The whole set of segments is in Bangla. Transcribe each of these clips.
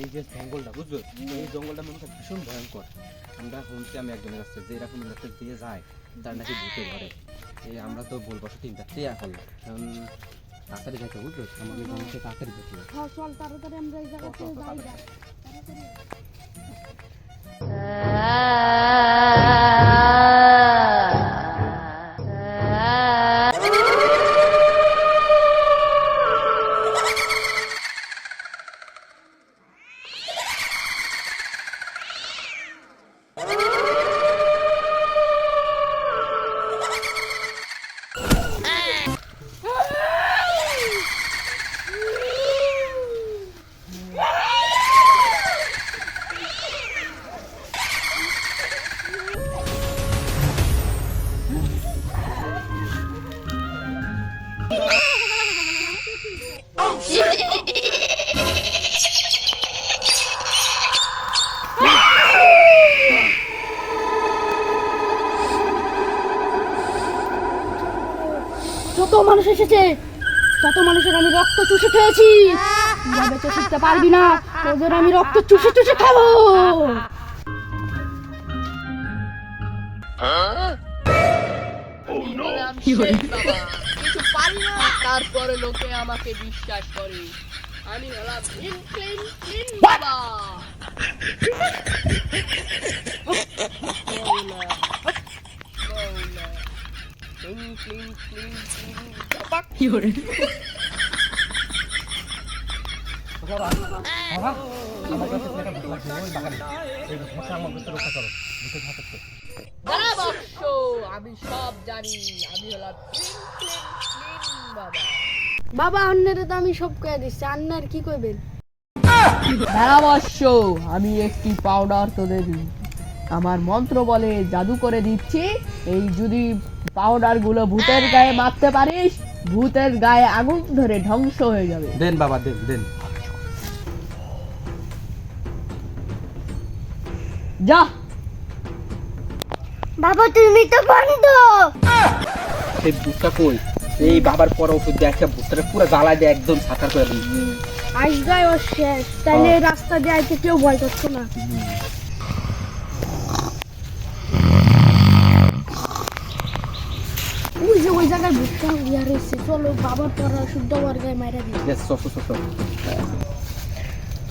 এই যে জঙ্গলটা বুঝছো, এই জঙ্গলটা মনে হয় ভীষণ ভয়ঙ্কর। আমরা শুনছি, আমি একজনের কাছে যে এরকম রাস্তা দিয়ে যায় তার নাকি ভূতে ধরে। এই আমরা তো বলবো তিনটা টিয়া করলাম, এখন তাড়াতাড়ি যাইতে বুঝছো, আমাদের জঙ্গলকে তাড়াতাড়ি যেতে হবে। হ্যাঁ চল তাড়াতাড়ি আমরা এই জায়গাতে যাই যা তাড়াতাড়ি। যত মানুষ এসেছে তত মানুষের আমি রক্ত চুষে খেয়েছি। তোরা বেঁচে শিখতে পারবি না, তোদের আমি রক্ত চুষে চুষে খাবো। কিছু পারি না, তারপরে লোকে আমাকে বিশ্বাস করে। আমি হলাম ক্লিন বাবা। আমার কাছে একটা ভূত লাগছে, ওই বাগানে। এই ভূতটা আমার ভূতকে রক্ষা করো, ভূতের হাত থেকে। দাঁড়া বৎস, আমি সব জানি। আমি হলাম ক্লিন বাবা। বাবা অন্যের তো আমি সব কয়ে দিচ্ছি, আন্নার কি কইবেন? দাঁড়া বৎস, আমি একটি পাউডার তোদের আমার মন্ত্র বলে জাদু করে দিচ্ছি। এই যদি পাউডার গুলো ভূতের গায়ে মারতে পারিস, ভূতের গায়ে আগুন ধরে ধ্বংস হয়ে যাবে। দেন বাবা, দেন দেন। যা বাবা তুমি তো বন্ধ। সেই ভূতটা কই? এই বাবার পর ওষুধ দিয়ে একটা ভূতটা পুরো জ্বালায় দিয়ে একদম সাকার করে দিই। আজগায় ও শেষ, তাইলে এই রাস্তা দিয়ে আইতে কেউ ভয় করতো না। ওই যে ওই জায়গায় ভুট্টা ইয়া রয়েছে, চলো বাবার পড়া শুদ্ধ হওয়ার গায়ে মাইরা দিই। Yes, so.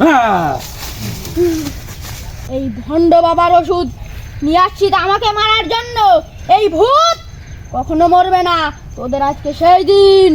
হ্যাঁ, এই ভণ্ড বাবার ওষুধ নিয়ে আসছি আমাকে মারার জন্য। এই ভূত কখনো মরবে না, তোদের আজকে সেই দিন।